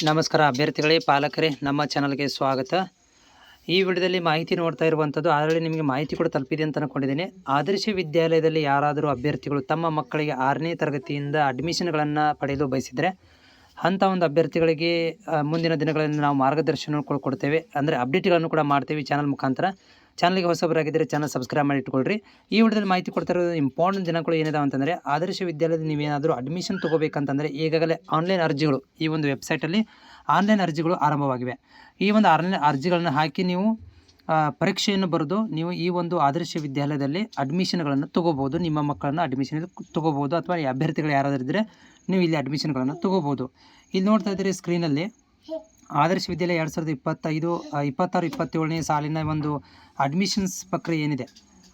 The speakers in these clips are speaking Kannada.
ನಮಸ್ಕಾರ ಅಭ್ಯರ್ಥಿಗಳೇ, ಪಾಲಕರೇ, ನಮ್ಮ ಚಾನಲ್ಗೆ ಸ್ವಾಗತ. ಈ ವಿಡಿಯೋದಲ್ಲಿ ಮಾಹಿತಿ ನೋಡ್ತಾ ಇರುವಂಥದ್ದು ಆಲ್ರೆಡಿ ನಿಮಗೆ ಮಾಹಿತಿ ಕೂಡ ತಲುಪಿದೆ ಅಂತ ಅಂದ್ಕೊಂಡಿದ್ದೀನಿ. ಆದರ್ಶ ವಿದ್ಯಾಲಯದಲ್ಲಿ ಯಾರಾದರೂ ಅಭ್ಯರ್ಥಿಗಳು ತಮ್ಮ ಮಕ್ಕಳಿಗೆ 6ನೇ ತರಗತಿಯಿಂದ ಅಡ್ಮಿಷನ್ಗಳನ್ನು ಪಡೆಯಲು ಬಯಸಿದರೆ ಅಂಥ ಒಂದು ಅಭ್ಯರ್ಥಿಗಳಿಗೆ ಮುಂದಿನ ದಿನಗಳಲ್ಲಿ ನಾವು ಮಾರ್ಗದರ್ಶನ ಕೊಡ್ತೇವೆ. ಅಂದರೆ ಅಪ್ಡೇಟ್ಗಳನ್ನು ಕೂಡ ಮಾಡ್ತೇವೆ ಚಾನಲ್ ಮುಖಾಂತರ. ಚಾನಲ್ಗೆ ಹೊಸಬರಾಗಿದ್ದರೆ ಚಾನಲ್ ಸಬ್ಸ್ಕ್ರೈಬ್ ಮಾಡಿ ಇಟ್ಕೊಳ್ರಿ. ಈ ವಿಡಿಯೋದಲ್ಲಿ ಮಾಹಿತಿ ಕೊಡ್ತಾ ಇರೋದು ಇಂಪಾರ್ಟೆಂಟ್ ದಿನಗಳು ಏನಿದಾವೆ ಅಂತಂದರೆ, ಆದರ್ಶ ವಿದ್ಯಾಲಯದಲ್ಲಿ ನೀವೇನಾದರೂ ಅಡ್ಮಿಷನ್ ತೊಗೋಬೇಕಂತಂದರೆ ಈಗಾಗಲೇ ಆನ್ಲೈನ್ ಅರ್ಜಿಗಳು ಈ ಒಂದು ವೆಬ್ಸೈಟಲ್ಲಿ ಆನ್ಲೈನ್ ಅರ್ಜಿಗಳು ಆರಂಭವಾಗಿವೆ. ಈ ಒಂದು ಆನ್ಲೈನ್ ಅರ್ಜಿಗಳನ್ನು ಹಾಕಿ ನೀವು ಪರೀಕ್ಷೆಯನ್ನು ಬರೆದು ನೀವು ಈ ಒಂದು ಆದರ್ಶ ವಿದ್ಯಾಲಯದಲ್ಲಿ ಅಡ್ಮಿಷನ್ಗಳನ್ನು ತೊಗೋಬೋದು. ನಿಮ್ಮ ಮಕ್ಕಳನ್ನು ಅಡ್ಮಿಷನ್ ತೊಗೋಬೋದು, ಅಥವಾ ಈ ಅಭ್ಯರ್ಥಿಗಳು ಯಾರಾದರೂ ಇದ್ದರೆ ನೀವು ಇಲ್ಲಿ ಅಡ್ಮಿಷನ್ಗಳನ್ನು ತೊಗೋಬೋದು. ಇಲ್ಲಿ ನೋಡ್ತಾ ಇದ್ದೀರಿ ಸ್ಕ್ರೀನಲ್ಲಿ ಆದರ್ಶ ವಿದ್ಯಾಲಯ 2025-26-27ನೇ ಸಾಲಿನ ಒಂದು ಅಡ್ಮಿಷನ್ಸ್ ಪ್ರಕ್ರಿಯೆ ಏನಿದೆ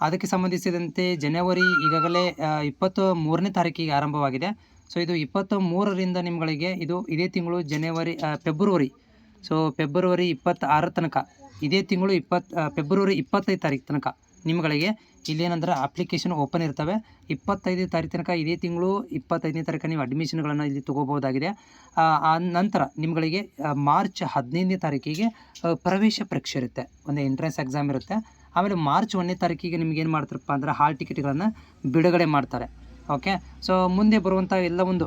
ಅದಕ್ಕೆ ಸಂಬಂಧಿಸಿದಂತೆ ಜನವರಿ ಈಗಾಗಲೇ 23ನೇ ತಾರೀಕಿಗೆ ಆರಂಭವಾಗಿದೆ. ಸೊ ಇದು 23ರಿಂದ ನಿಮಗೆ ಇದೇ ತಿಂಗಳು ಫೆಬ್ರವರಿ 26 ತನಕ, ಇದೇ ತಿಂಗಳು ಫೆಬ್ರವರಿ 25 ತಾರೀಕು ತನಕ ನಿಮ್ಮಗಳಿಗೆ ಇಲ್ಲೇನಂದ್ರೆ ಅಪ್ಲಿಕೇಶನ್ ಓಪನ್ ಇರ್ತವೆ. 25 ತಾರೀಕು ತನಕ, ಇದೇ ತಿಂಗಳು 25ನೇ ತಾರೀಕು ನೀವು ಅಡ್ಮಿಷನ್ಗಳನ್ನು ಇಲ್ಲಿ ತೊಗೋಬೋದಾಗಿದೆ. ನಂತರ ನಿಮ್ಮಗಳಿಗೆ ಮಾರ್ಚ್ 15ನೇ ತಾರೀಕಿಗೆ ಪ್ರವೇಶ ಪರೀಕ್ಷೆ ಇರುತ್ತೆ, ಒಂದು ಎಂಟ್ರೆನ್ಸ್ ಎಕ್ಸಾಮ್ ಇರುತ್ತೆ. ಆಮೇಲೆ ಮಾರ್ಚ್ 1ನೇ ತಾರೀಕಿಗೆ ನಿಮ್ಗೆ ಏನು ಮಾಡ್ತಾರಪ್ಪ ಅಂದ್ರೆ ಹಾಲ್ ಟಿಕೆಟ್ಗಳನ್ನು ಬಿಡುಗಡೆ ಮಾಡ್ತಾರೆ. ಓಕೆ, ಸೊ ಮುಂದೆ ಬರುವಂಥ ಎಲ್ಲ ಒಂದು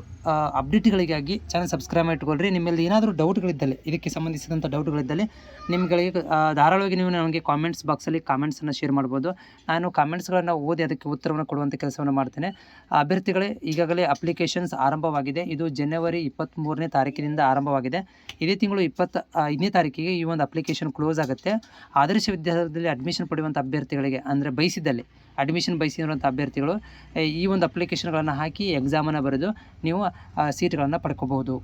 ಅಪ್ಡೇಟ್ಗಳಿಗಾಗಿ ಚಾನಲ್ ಸಬ್ಸ್ಕ್ರೈಬ್ ಮಾಡಿಟ್ಕೊಳ್ರಿ. ನಿಮ್ಮಲ್ಲಿ ಏನಾದರೂ ಡೌಟ್ಗಳಿದ್ದಲ್ಲಿ, ಇದಕ್ಕೆ ಸಂಬಂಧಿಸಿದಂಥ ಡೌಟ್ಗಳಿದ್ದಲ್ಲಿ ನಿಮ್ಮಗಳಿಗೆ ಧಾರಾಳವಾಗಿ ನೀವು ನನಗೆ ಕಾಮೆಂಟ್ಸ್ ಬಾಕ್ಸಲ್ಲಿ ಕಾಮೆಂಟ್ಸನ್ನು ಶೇರ್ ಮಾಡ್ಬೋದು. ನಾನು ಕಾಮೆಂಟ್ಸ್ಗಳನ್ನು ಓದಿ ಅದಕ್ಕೆ ಉತ್ತರವನ್ನು ಕೊಡುವಂಥ ಕೆಲಸವನ್ನು ಮಾಡ್ತೇನೆ. ಅಭ್ಯರ್ಥಿಗಳೇ, ಈಗಾಗಲೇ ಅಪ್ಲಿಕೇಶನ್ಸ್ ಆರಂಭವಾಗಿದೆ. ಇದು ಜನವರಿ 23ನೇ ತಾರೀಕಿನಿಂದ ಆರಂಭವಾಗಿದೆ. ಇದೇ ತಿಂಗಳು 25ನೇ ತಾರೀಕಿಗೆ ಈ ಒಂದು ಅಪ್ಲಿಕೇಶನ್ ಕ್ಲೋಸ್ ಆಗುತ್ತೆ. ಆದರ್ಶ ವಿದ್ಯಾಲಯದಲ್ಲಿ ಅಡ್ಮಿಷನ್ ಪಡೆಯುವಂಥ ಅಭ್ಯರ್ಥಿಗಳಿಗೆ, ಅಂದರೆ ಬಯಸಿದ್ದಲ್ಲಿ ಅಡ್ಮಿಷನ್ ಬಯಸಿರುವಂಥ ಅಭ್ಯರ್ಥಿಗಳು ಈ ಒಂದು ಅಪ್ಲಿಕೇಶನ್ಗಳನ್ನು ಹಾಕಿ ಎಕ್ಸಾಮನ್ನು ಬರೆದು ನೀವು ಸೀಟ್ಗಳನ್ನು ಪಡ್ಕೋಬಹುದು.